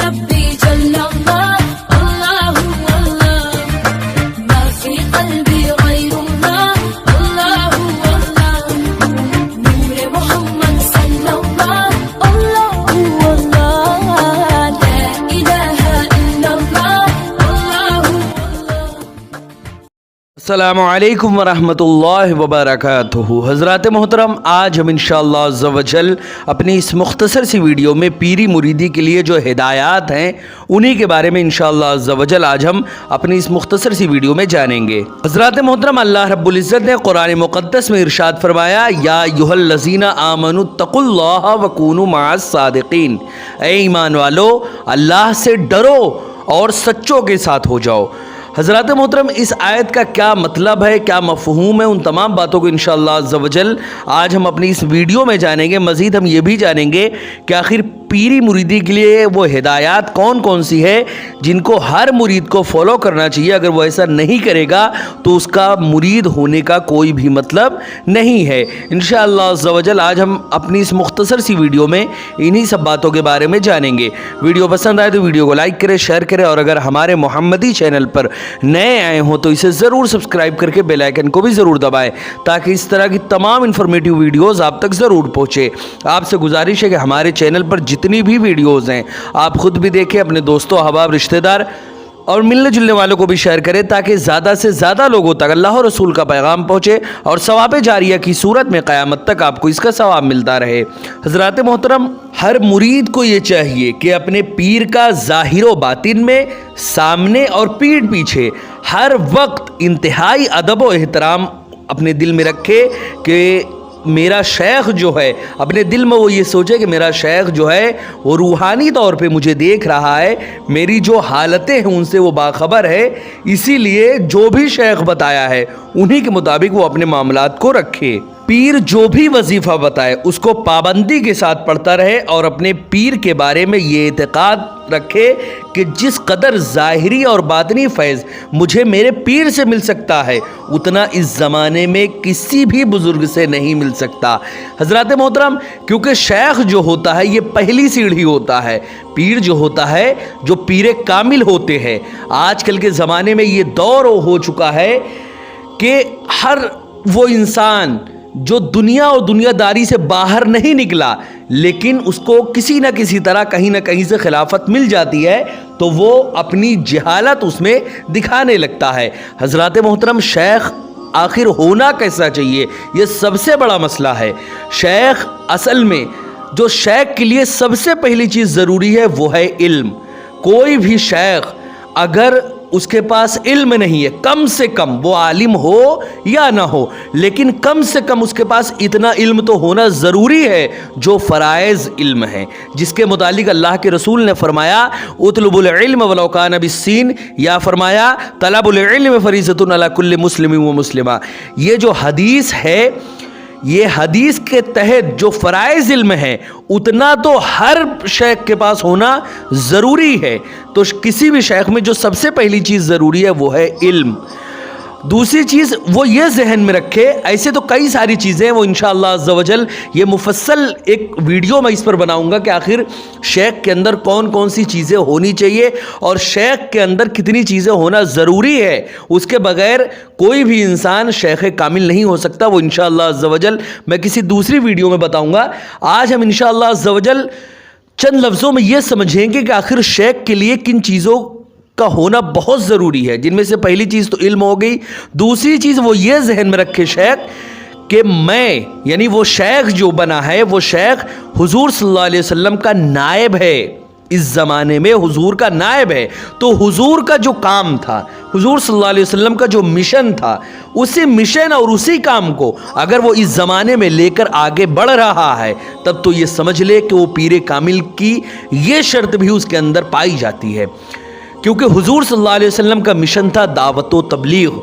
ربي جل الله الله الله ما في قلبي غير الله الله الله نور محمد صلى الله الله الله لا إله إلا الله الله الله अस्सलामु अलैकुम वरहमतुल्लाहि वबरकातुहू। हज़रात मोहतरम, आज हम इंशाअल्लाह अज़्ज़ा वजल अपनी इस मुख्तसर सी वीडियो में पीरी मुरीदी के लिए जो हिदायत हैं उन्हीं के बारे में इंशाअल्लाह अज़्ज़ा वजल आज हम अपनी इस मुख्तसर सी वीडियो में जानेंगे। हज़रात मोहतरम, अल्लाह रब्बुल इज़्ज़त ने कुरान मुक़द्दस में इरशाद फरमाया, या अय्युहल्लज़ीना आमनु तक़ुल्लाह वकूनु मअस सादिक़ीन। ऐ ईमान वालो, अल्लाह से डरो और सच्चों के साथ हो जाओ। हज़रात मोहतरम, इस आयत का क्या मतलब है, क्या मफ़हूम है, उन तमाम बातों को इंशाअल्लाह अज़्ज़ा वजल आज हम अपनी इस वीडियो में जानेंगे। मज़ीद हम ये भी जानेंगे कि आखिर पीरी मुरीदी के लिए वो हिदायत कौन कौन सी है जिनको हर मुरीद को फॉलो करना चाहिए। अगर वो ऐसा नहीं करेगा तो उसका मुरीद होने का कोई भी मतलब नहीं है। इंशाअल्लाह अज़्ज़ा वजल आज हम अपनी इस मुख्तसर सी वीडियो में इन्हीं सब बातों के बारे में जानेंगे। वीडियो पसंद आए तो वीडियो को लाइक करें, शेयर करें, और अगर हमारे मोहम्मदी चैनल पर नए आए हों तो इसे ज़रूर सब्सक्राइब करके बेल आइकन को भी ज़रूर दबाएं ताकि इस तरह की तमाम इन्फॉर्मेटिव वीडियोज़ आप तक ज़रूर पहुँचे। आपसे गुजारिश है कि हमारे चैनल पर जितनी भी वीडियोज़ हैं आप ख़ुद भी देखें, अपने दोस्तों, अहबाब, रिश्तेदार और मिलने जुलने वालों को भी शेयर करें ताकि ज़्यादा से ज़्यादा लोगों तक अल्लाह और रसूल का पैगाम पहुँचे और सवाब जारिया की सूरत में क़यामत तक आपको इसका सवाब मिलता रहे। हज़रात मोहतरम, हर मुरीद को ये चाहिए कि अपने पीर का ज़ाहिर व बातिन में, सामने और पीठ पीछे हर वक्त इंतहाई अदब व एहतराम अपने दिल में रखे कि मेरा शेख जो है, अपने दिल में वो ये सोचे कि मेरा शेख जो है वो रूहानी तौर पे मुझे देख रहा है, मेरी जो हालतें हैं उनसे वो बाखबर है, इसीलिए जो भी शेख बताया है उन्हीं के मुताबिक वो अपने मामलात को रखे। पीर जो भी वजीफ़ा बताए उसको पाबंदी के साथ पढ़ता रहे और अपने पीर के बारे में ये एतक़ाद रखे कि जिस कदर ज़ाहिरी और बातनी फैज़ मुझे मेरे पीर से मिल सकता है उतना इस ज़माने में किसी भी बुज़ुर्ग से नहीं मिल सकता। हज़रात मोहतरम, क्योंकि शेख जो होता है ये पहली सीढ़ी होता है, पीर जो होता है जो पीर कामिल होते हैं। आजकल के ज़माने में ये दौर हो चुका है कि हर वो इंसान जो दुनिया और दुनियादारी से बाहर नहीं निकला लेकिन उसको किसी न किसी तरह कहीं ना कहीं से खिलाफत मिल जाती है तो वो अपनी जहालत उसमें दिखाने लगता है। हज़रात मोहतरम, शेख आखिर होना कैसा चाहिए ये सबसे बड़ा मसला है। शेख असल में जो शेख के लिए सबसे पहली चीज़ ज़रूरी है वो है इल्म। कोई भी शेख अगर उसके पास इल्म नहीं है, कम से कम वो आलिम हो या ना हो, लेकिन कम से कम उसके पास इतना इल्म तो होना ज़रूरी है जो फ़राइज़ इल्म है, जिसके मुतालिक अल्लाह के रसूल ने फरमाया उतलुबुल इल्म वलौ कान बिस्सीन, या फरमाया तलबुल इल्म फरीज़तुन अला कुल्लि मुस्लिमिन व मुस्लिमा। ये जो हदीस है, ये हदीस के तहत जो फ़राइज़ इल्म है उतना तो हर शेख के पास होना ज़रूरी है। तो किसी भी शेख में जो सबसे पहली चीज़ ज़रूरी है वो है इल्म। दूसरी चीज़ वो ये जहन में रखे, ऐसे तो कई सारी चीज़ें हैं, वो इंशाअल्लाह अज़्ज़ा वजल ये मुफस्सल एक वीडियो मैं इस पर बनाऊंगा कि आखिर शेख के अंदर कौन कौन सी चीज़ें होनी चाहिए और शेख के अंदर कितनी चीज़ें होना ज़रूरी है। उसके बगैर कोई भी इंसान शेख कामिल नहीं हो सकता। वो इंशाअल्लाह अज़्ज़ा वजल मैं किसी दूसरी वीडियो में बताऊँगा। आज हम इंशाअल्लाह अज़्ज़ा वजल चंद लफ्ज़ों में ये समझेंगे कि आखिर शेख के लिए किन चीज़ों का होना बहुत ज़रूरी है, जिनमें से पहली चीज़ तो इल्म हो गई। दूसरी चीज़ वो ये जहन में रखे शेख कि मैं, यानी वो शेख जो बना है वो शेख हुजूर सल्लल्लाहु अलैहि वसल्लम का नायब है, इस ज़माने में हुजूर का नायब है। तो हुजूर का जो काम था, हुजूर सल्लल्लाहु अलैहि वसल्लम का जो मिशन था, उसी मिशन और उसी काम को अगर वो इस ज़माने में लेकर आगे बढ़ रहा है तब तो ये समझ ले कि वो पीर कामिल की ये शर्त भी उसके अंदर पाई जाती है, क्योंकि हुजूर सल्लल्लाहु अलैहि वसल्लम का मिशन था दावत व तबलीग।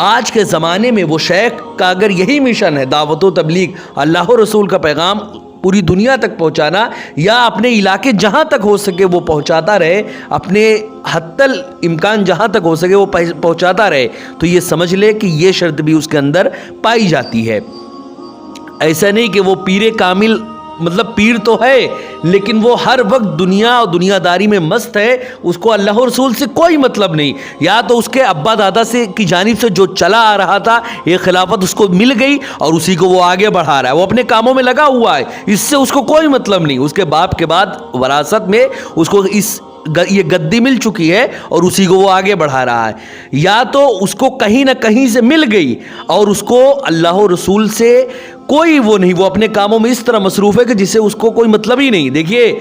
आज के ज़माने में वो शेख का अगर यही मिशन है, दावत व तबलीग, अल्लाह और रसूल का पैगाम पूरी दुनिया तक पहुंचाना, या अपने इलाके जहां तक हो सके वो पहुंचाता रहे, अपने हत्तल इम्कान जहां तक हो सके वो पहुंचाता रहे, तो ये समझ ले कि ये शर्त भी उसके अंदर पाई जाती है। ऐसा नहीं कि वो पीर कामिल مطلب پیر تو ہے لیکن وہ ہر وقت دنیا اور دنیا داری میں مست ہے، اس کو اللہ اور رسول سے کوئی مطلب نہیں. یا تو اس کے ابا دادا سے کی جانب سے جو چلا آ رہا تھا یہ خلافت اس کو مل گئی اور اسی کو وہ آگے بڑھا رہا ہے، وہ اپنے کاموں میں لگا ہوا ہے، اس سے اس کو کوئی مطلب نہیں. اس کے باپ کے بعد وراثت میں اس کو یہ گدی مل چکی ہے اور اسی کو وہ آگے بڑھا رہا ہے. یا تو اس کو کہیں نہ کہیں سے مل گئی اور اس کو اللہ و رسول سے کوئی وہ نہیں، وہ اپنے کاموں میں اس طرح مصروف ہے کہ جسے اس کو کوئی مطلب ہی نہیں. دیکھیے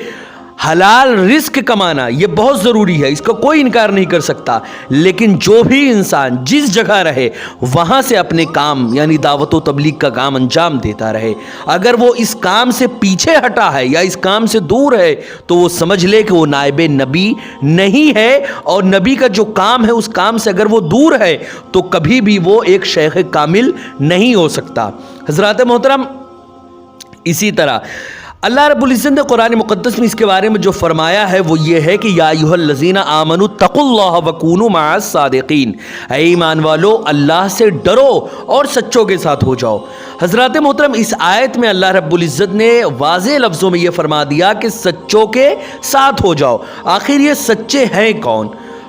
حلال رزق کمانا یہ بہت ضروری ہے، اس کا کوئی انکار نہیں کر سکتا، لیکن جو بھی انسان جس جگہ رہے وہاں سے اپنے کام یعنی دعوت و تبلیغ کا کام انجام دیتا رہے. اگر وہ اس کام سے پیچھے ہٹا ہے یا اس کام سے دور ہے تو وہ سمجھ لے کہ وہ نائب نبی نہیں ہے، اور نبی کا جو کام ہے اس کام سے اگر وہ دور ہے تو کبھی بھی وہ ایک شیخ کامل نہیں ہو سکتا. حضرات محترم، اسی طرح اللہ رب العزت نے قرآن مقدس میں اس کے بارے میں جو فرمایا ہے وہ یہ ہے کہ یا ایھا الذین آمنوا اتقوا اللہ وکونوا مع الصادقین، اے ایمان والو اللہ سے ڈرو اور سچوں کے ساتھ ہو جاؤ. حضرات محترم، اس آیت میں اللہ رب العزت نے واضح لفظوں میں یہ فرما دیا کہ سچوں کے ساتھ ہو جاؤ. آخر یہ سچے ہیں کون؟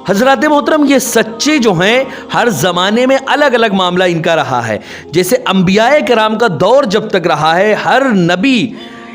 حضرات محترم، یہ سچے جو ہیں ہر زمانے میں الگ الگ معاملہ ان کا رہا ہے. جیسے انبیاء کرام کا دور جب تک رہا ہے، ہر نبی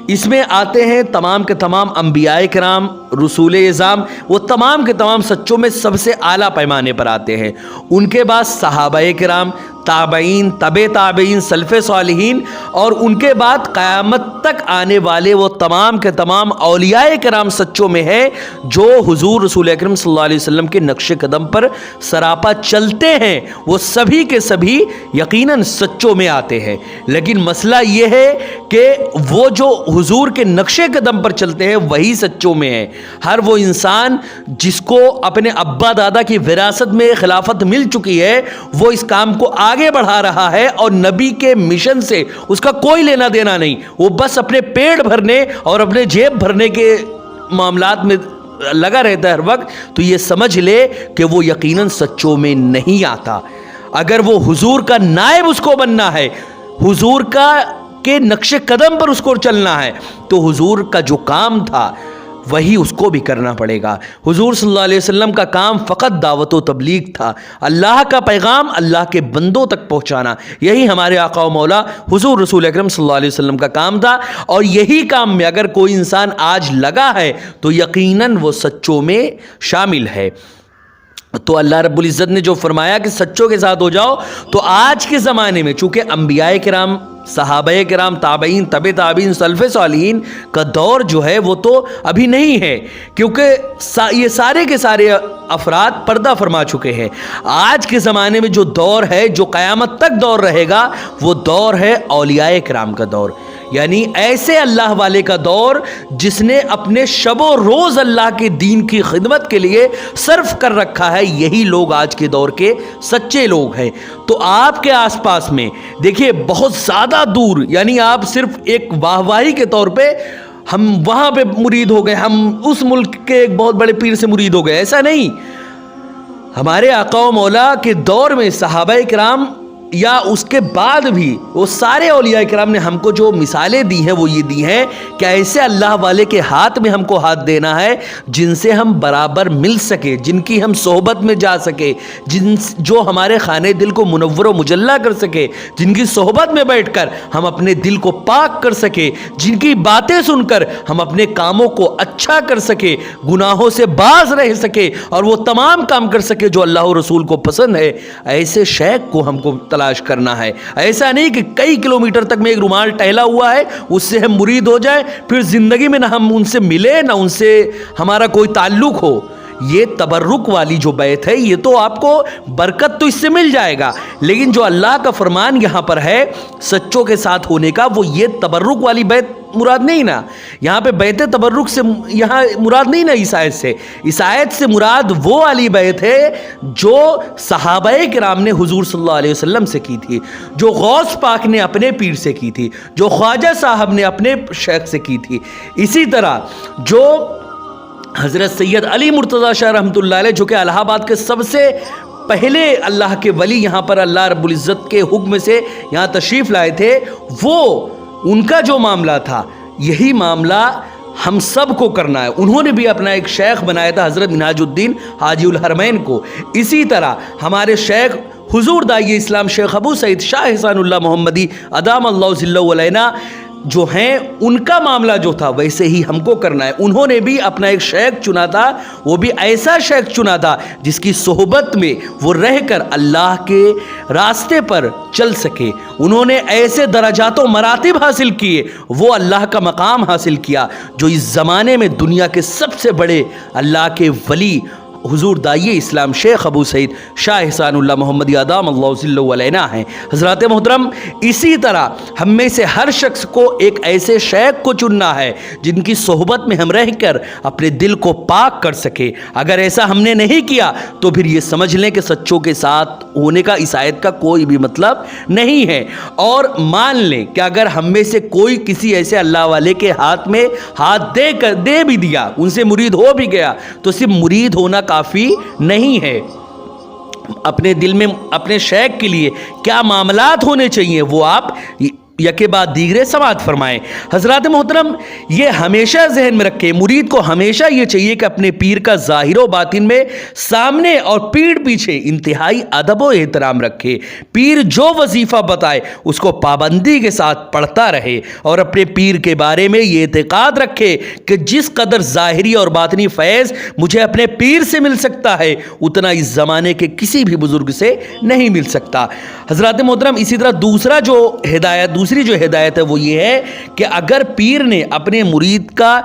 اس میں آتے ہیں، تمام کے تمام انبیاء کرام رسول اعظام وہ تمام کے تمام سچوں میں سب سے اعلیٰ پیمانے پر آتے ہیں. ان کے بعد صحابہ کرام، تابعین، تبع تابعین، سلف صالحین، اور ان کے بعد قیامت تک آنے والے وہ تمام کے تمام اولیاء کرام سچوں میں ہیں جو حضور رسول اکرم صلی اللہ علیہ وسلم کے نقش قدم پر سراپا چلتے ہیں. وہ سبھی کے سبھی یقیناً سچوں میں آتے ہیں. لیکن مسئلہ یہ ہے کہ وہ جو حضور کے نقش قدم پر چلتے ہیں وہی سچوں میں ہیں. ہر وہ انسان جس کو اپنے ابا دادا کی وراثت میں خلافت مل چکی ہے وہ اس کام کو آگے بڑھا رہا ہے اور نبی کے مشن سے اس کا کوئی لینا دینا نہیں. وہ بس اپنے پیٹ بھرنے اور اپنے جیب بھرنے کے معاملات میں لگا رہتا ہے ہر وقت. تو یہ سمجھ لے کہ وہ یقیناً سچوں میں نہیں آتا. اگر وہ حضور کا نائب اس کو بننا ہے، حضور کے نقش قدم پر اس کو چلنا ہے، تو حضور کا جو کام تھا وہی اس کو بھی کرنا پڑے گا. حضور صلی اللہ علیہ وسلم کا کام فقط دعوت و تبلیغ تھا، اللہ کا پیغام اللہ کے بندوں تک پہنچانا. یہی ہمارے آقا و مولا حضور رسول اکرم صلی اللہ علیہ وسلم کا کام تھا. اور یہی کام میں اگر کوئی انسان آج لگا ہے تو یقیناً وہ سچوں میں شامل ہے. تو اللہ رب العزت نے جو فرمایا کہ سچوں کے ساتھ ہو جاؤ، تو آج کے زمانے میں چونکہ انبیاء کرام، صحابہ کرام، تابعین، تبع تابعین، سلف صالحین کا دور جو ہے وہ تو ابھی نہیں ہے، کیونکہ یہ سارے کے سارے افراد پردہ فرما چکے ہیں. آج کے زمانے میں جو دور ہے، جو قیامت تک دور رہے گا، وہ دور ہے اولیاء کرام کا دور. یعنی ایسے اللہ والے کا دور جس نے اپنے شب و روز اللہ کے دین کی خدمت کے لیے صرف کر رکھا ہے. یہی لوگ آج کے دور کے سچے لوگ ہیں. تو آپ کے آس پاس میں دیکھیے بہت زیادہ دور، یعنی آپ صرف ایک واہواہی کے طور پہ ہم وہاں پہ مرید ہو گئے، ہم اس ملک کے ایک بہت بڑے پیر سے مرید ہو گئے، ایسا نہیں. ہمارے آقا و مولا کے دور میں صحابہ کرام یا اس کے بعد بھی وہ سارے اولیاء کرام نے ہم کو جو مثالیں دی ہیں وہ یہ دی ہیں کہ ایسے اللہ والے کے ہاتھ میں ہم کو ہاتھ دینا ہے جن سے ہم برابر مل سکے، جن کی ہم صحبت میں جا سکے، جو ہمارے خانے دل کو منور و مجلہ کر سکے، جن کی صحبت میں بیٹھ کر ہم اپنے دل کو پاک کر سکے، جن کی باتیں سن کر ہم اپنے کاموں کو اچھا کر سکے، گناہوں سے باز رہ سکے اور وہ تمام کام کر سکے جو اللہ و رسول کو پسند ہے. ایسے شیخ کو ہم کو تلاش کرنا ہے. ایسا نہیں کہ کئی کلومیٹر تک میں ایک رومال ٹہلا ہوا ہے اس سے ہم مرید ہو جائیں، پھر زندگی میں نہ ہم ان سے ملے نہ ان سے ہمارا کوئی تعلق ہو. یہ تبرک والی جو بیت ہے یہ تو آپ کو برکت تو اس سے مل جائے گا، لیکن جو اللہ کا فرمان یہاں پر ہے سچوں کے ساتھ ہونے کا، وہ یہ تبرک والی بیت مراد نہیں نا. یہاں پہ بیت تبرک سے یہاں مراد نہیں نا اس آیت سے. اس آیت سے مراد وہ والی بیت ہے جو صحابہ کرام نے حضور صلی اللہ علیہ وسلم سے کی تھی، جو غوث پاک نے اپنے پیر سے کی تھی، جو خواجہ صاحب نے اپنے شیخ سے کی تھی. اسی طرح جو حضرت سید علی مرتضی شاہ رحمۃ اللہ علیہ جو کہ الہ آباد کے سب سے پہلے اللہ کے ولی یہاں پر اللہ رب العزت کے حکم سے یہاں تشریف لائے تھے، وہ ان کا جو معاملہ تھا यही मामला हम सब को करना है। उन्होंने भी अपना एक शेख बनाया था हज़रत मिन्हाजुद्दीन हाजी उल हरमैन को। इसी तरह हमारे शेख हुजूर दाई इस्लाम शेख अबू सईद शाह एहसानुल्लाह मोहम्मदी अदाम अल्लाह ज़िल्लहु अलैना जो हैं, उनका मामला जो था वैसे ही हमको करना है। उन्होंने भी अपना एक शेख चुना था, वो भी ऐसा शेख चुना था जिसकी सोहबत में वो रहकर अल्लाह के रास्ते पर चल सके। उन्होंने ऐसे दराजात व मरातिब हासिल किए, वो अल्लाह का मकाम हासिल किया जो इस ज़माने में दुनिया के सबसे बड़े अल्लाह के वली हुजूर दाई इस्लाम शेख अबू सईद शाह एहसानुल्लाह मोहम्मदी अदाम अल्लाह ज़िल्लहु अलैना हैं। हज़रात मोहतरम, इसी तरह हम में से हर शख्स को एक ऐसे शेख को चुनना है जिनकी सोहबत में हम रहकर अपने दिल को पाक कर सके। अगर ऐसा हमने नहीं किया तो फिर ये समझ लें कि सच्चों के साथ होने का इस आयत का कोई भी मतलब नहीं है। और मान लें कि अगर हम में से कोई किसी ऐसे अल्लाह वाले के हाथ में हाथ दे भी दिया, उनसे मुरीद हो भी गया, तो सिर्फ मुरीद होना काफ़ी नहीं है। अपने दिल में अपने शेख के लिए क्या मामलात होने चाहिए वो आप यके बाद दीगरे समात फरमाएं। हजरात मोहतरम, ये हमेशा जहन में रखें, मुरीद को हमेशा ये चाहिए कि अपने पीर का ज़ाहिर व बातिन में सामने और पीठ पीछे इंतहाई अदब व एहतराम रखे। पीर जो वजीफ़ा बताए उसको पाबंदी के साथ पढ़ता रहे और अपने पीर के बारे में ये एतक़ाद रखे कि जिस कदर ज़ाहिरी और बातिनी फैज़ मुझे अपने पीर से मिल सकता है उतना इस ज़माने के किसी भी बुज़ुर्ग से नहीं मिल सकता। हजरात मोहतरम, इसी तरह दूसरी जो हिदायत है वो ये है कि अगर पीर ने अपने मुरीद का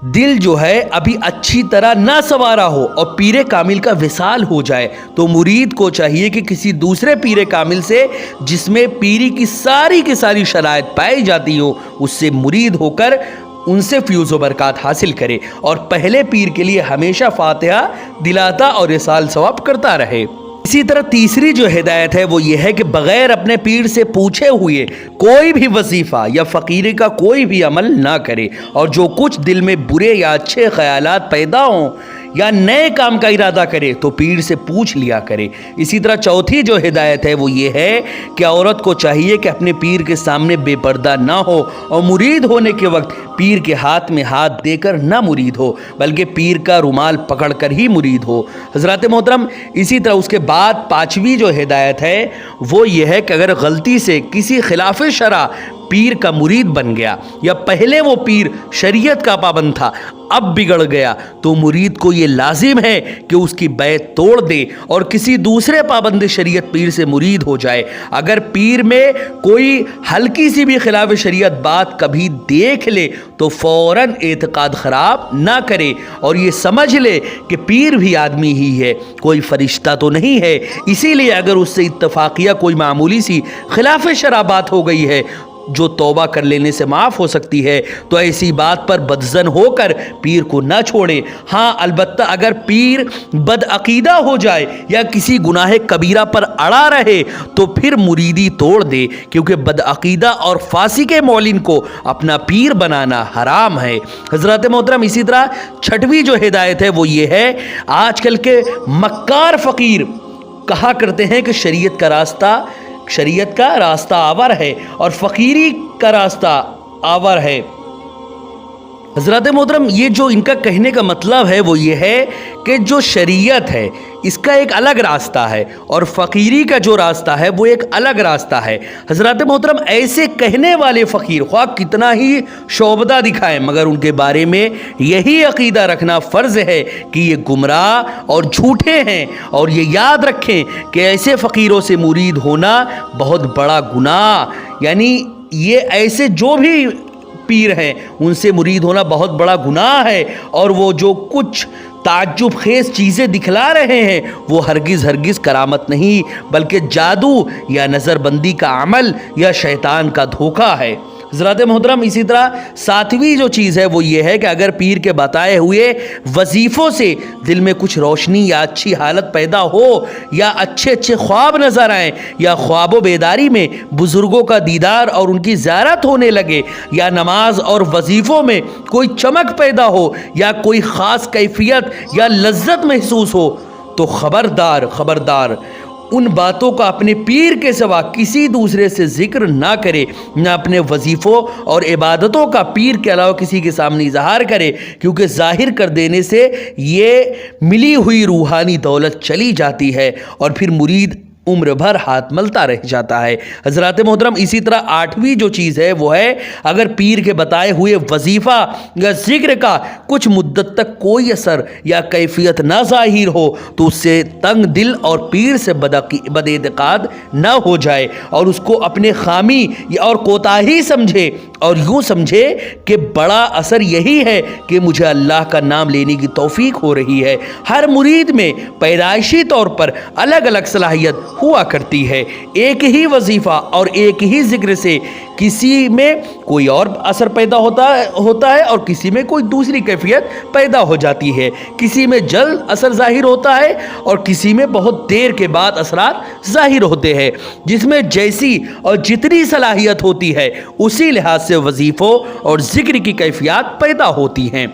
दिल जो है अभी अच्छी तरह ना संवारा हो और पीरे कामिल का विसाल हो जाए तो मुरीद को चाहिए कि किसी दूसरे पीरे कामिल से जिसमें पीरी की सारी शराइत पाई जाती हो उससे मुरीद होकर उनसे फ्यूज़ व बरक़ात हासिल करे और पहले पीर के लिए हमेशा फातिहा दिलाता और इसाल सवाब करता रहे। इसी तरह तीसरी जो हिदायत है वो ये है कि बग़ैर अपने पीर से पूछे हुए कोई भी वजीफ़ा या फ़कीरी का कोई भी अमल ना करे और जो कुछ दिल में बुरे या अच्छे ख़यालात पैदा हों या नए काम का इरादा करे तो पीर से पूछ लिया करे। इसी तरह चौथी जो हिदायत है वो ये है कि औरत को चाहिए कि अपने पीर के सामने बेपर्दा ना हो और मुरीद होने के वक्त पीर के हाथ में हाथ देकर ना मुरीद हो बल्कि पीर का रुमाल पकड़कर ही मुरीद हो। हज़रात मोहतरम, इसी तरह उसके बाद पाँचवीं जो हिदायत है वो ये है कि अगर गलती से किसी खिलाफ शरा पीर का मुरीद बन गया या पहले वो पीर शरीयत का पाबंद था अब बिगड़ गया तो मुरीद को ये लाजिम है कि उसकी बैत तोड़ दे और किसी दूसरे पाबंद शरीयत पीर से मुरीद हो जाए। अगर पीर में कोई हल्की सी भी खिलाफ शरीयत बात कभी देख ले तो फ़ौरन एतक़ाद ख़राब ना करे और ये समझ ले कि पीर भी आदमी ही है, कोई फरिश्ता तो नहीं है। इसीलिए अगर उससे इत्तफ़ाक़िया कोई मामूली सी खिलाफ शरअ बात हो गई है जो तौबा कर लेने से माफ़ हो सकती है तो ऐसी बात पर बदज़न होकर पीर को ना छोड़े। हाँ, अलबत्ता अगर पीर बदअक़ीदा हो जाए या किसी गुनाह कबीरा पर अड़ा रहे तो फिर मुरीदी तोड़ दे, क्योंकि बदअक़ीदा और फासिक मौलिन को अपना पीर बनाना हराम है। हज़रत मोहतरम, इसी तरह छठवीं जो हिदायत है वो ये है, आजकल के मक्कार फ़कीर कहा करते हैं कि शरीयत का रास्ता आवर है और फ़कीरी का रास्ता आवर है। हज़रत मोहतरम, ये जो इनका कहने का मतलब है वो ये है कि जो शरीयत है इसका एक अलग रास्ता है और फ़कीरी का जो रास्ता है वो एक अलग रास्ता है। हज़रत मोहतरम, ऐसे कहने वाले फ़कीर ख्वाह कितना ही शोबदा दिखाएं मगर उनके बारे में यही अक़ीदा रखना फ़र्ज़ है कि ये गुमराह और झूठे हैं और ये याद रखें कि ऐसे फ़कीरों से मुरीद होना बहुत बड़ा गुनाह, यानी ये ऐसे जो भी पीर हैं उनसे मुरीद होना बहुत बड़ा गुनाह है और वो जो कुछ ताज्जुब खेज़ चीज़ें दिखला रहे हैं वो हरगिज़ करामत नहीं बल्कि जादू या नज़रबंदी का अमल या शैतान का धोखा है। हज़रत मोहतरम, इसी तरह सातवीं जो चीज़ है वो ये है कि अगर पीर के बताए हुए वजीफ़ों से दिल में कुछ रोशनी या अच्छी हालत पैदा हो या अच्छे ख्वाब नज़र आएँ या ख्वाब बेदारी में बुज़ुर्गों का दीदार और उनकी ज़ियारत होने लगे या नमाज और वजीफ़ों में कोई चमक पैदा हो या कोई ख़ास कैफियत या लज्जत महसूस हो तो खबरदार उन बातों का अपने पीर के सिवा किसी दूसरे से जिक्र ना करे, ना अपने वजीफ़ों और इबादतों का पीर के अलावा किसी के सामने इजहार करे, क्योंकि ज़ाहिर कर देने से ये मिली हुई रूहानी दौलत चली जाती है और फिर मुरीद उम्र भर हाथ मलता रह जाता है। हज़रात मोहतरम, इसी तरह 8वीं जो चीज़ है वो है, अगर पीर के बताए हुए वजीफ़ा या ज़िक्र का कुछ मुद्दत तक कोई असर या कैफियत ना ज़ाहिर हो तो उससे तंग दिल और पीर से बदएतिक़ाद ना हो जाए और उसको अपने खामी और कोताही समझे और यूँ समझे कि बड़ा असर यही है कि मुझे अल्लाह का नाम लेने की तौफीक हो रही है। हर मुरीद में पैदाइशी तौर पर अलग अलग सलाहियत हुआ करती है। एक ही वजीफ़ा और एक ही जिक्र से किसी में कोई और असर पैदा होता है और किसी में कोई दूसरी कैफियत पैदा हो जाती है। किसी में जल्द असर ज़ाहिर होता है और किसी में बहुत देर के बाद असरात ज़ाहिर होते हैं। जिसमें जैसी और जितनी सलाहियत होती है उसी लिहाज से वजीफ़ों और ज़िक्र की कैफियत पैदा होती हैं।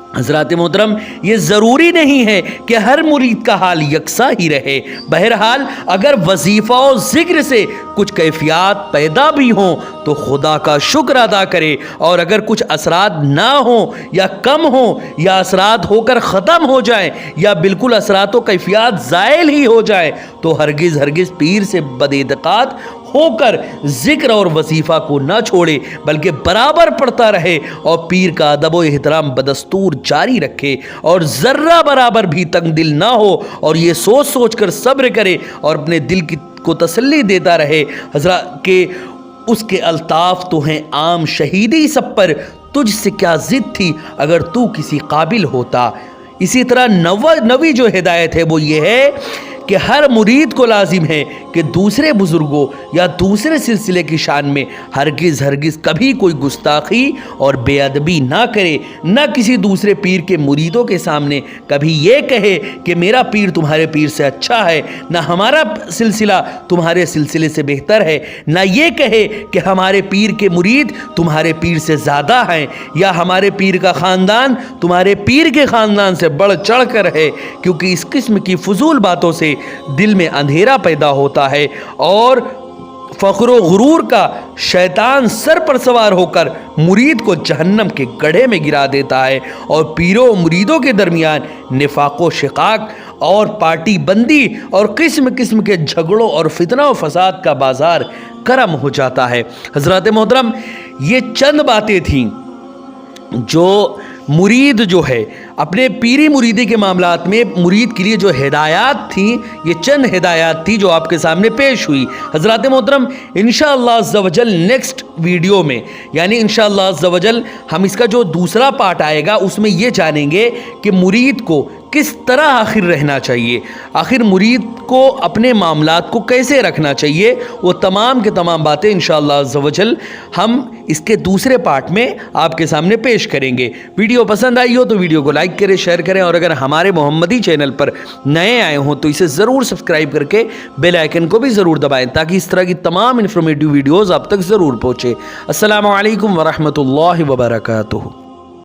हज़रात मोहतरम, ये ज़रूरी नहीं है कि हर मुरीद का हाल यकसा ही रहे। बहरहाल अगर वजीफ़ा और ज़िक्र से कुछ कैफियत पैदा भी हों तो खुदा का शुक्र अदा करे, और अगर कुछ असरात ना हो या कम हो या असरात होकर ख़त्म हो जाए या बिल्कुल असरात व कैफियत ज़ाइल ही हो जाए तो हरगिज़ पीर से बदएतिक़ाद होकर ज़िक्र और वजीफ़ा को न छोड़े, बल्कि बराबर पढ़ता रहे और पीर का अदब व एहतराम बदस्तूर जारी रखे और ज़र्रा बराबर भी तंग दिल ना हो और ये सोच कर सब्र करे और अपने दिल को तसल्ली देता रहे हज़रत के उसके अल्ताफ़ तो हैं आम शहीदी सब पर, तुझसे क्या ज़िद थी अगर तू किसी काबिल होता। इसी तरह नवी जो हिदायत है वो ये है कि हर मुरीद को लाजिम है कि दूसरे बुज़ुर्गों या दूसरे सिलसिले की शान में हरगिज़ कभी कोई गुस्ताखी और बेअदबी ना करे, न किसी दूसरे पीर के मुरीदों के सामने कभी ये कहे कि मेरा पीर तुम्हारे पीर से अच्छा है, न हमारा सिलसिला तुम्हारे सिलसिले से बेहतर है, न ये कहे कि हमारे पीर के मुरीद तुम्हारे पीर से ज़्यादा हैं या हमारे पीर का ख़ानदान तुम्हारे पीर के ख़ानदान से बढ़ चढ़ कर है, क्योंकि इस किस्म की फजूल बातों से दिल में अंधेरा पैदा होता है और फ़ख्र व गुरूर का शैतान सर पर सवार होकर मुरीद को जहन्नम के गड्ढे में गिरा देता है और पीरों मुरीदों के दरमियान निफाक व शिकाक और पार्टी बंदी और किस्म किस्म के झगड़ों और फितना व फसाद का बाजार गर्म हो जाता है। हज़रात मोहतरम, ये चंद बातें थीं जो मुरीद जो है अपने पीरी मुरीदी के मामलात में मुरीद के लिए जो हिदायत थी, ये चंद हिदायत थी जो आपके सामने पेश हुई। हज़रात मोहतरम, इंशाअल्लाह अज़्ज़ा वजल नेक्स्ट वीडियो में यानी इंशाअल्लाह अज़्ज़ा वजल हम इसका जो दूसरा पार्ट आएगा उसमें ये जानेंगे कि मुरीद को किस तरह आखिर रहना चाहिए, आखिर मुरीद को अपने मामलात को कैसे रखना चाहिए, वो तमाम के तमाम बातें इंशाअल्लाह अज़्ज़ा वजल हम इसके दूसरे पार्ट में आपके सामने पेश करेंगे। वीडियो पसंद आई हो तो वीडियो को लाइक करें, शेयर करें और अगर हमारे मोहम्मदी चैनल पर नए आए हों तो इसे ज़रूर सब्सक्राइब करके बेल आइकन को भी ज़रूर दबाएं ताकि इस तरह की तमाम इन्फॉर्मेटिव वीडियोज़ आप तक ज़रूर पहुँचे। अस्सलामु अलैकुम वरहमतुल्लाहि वबरकातुहू।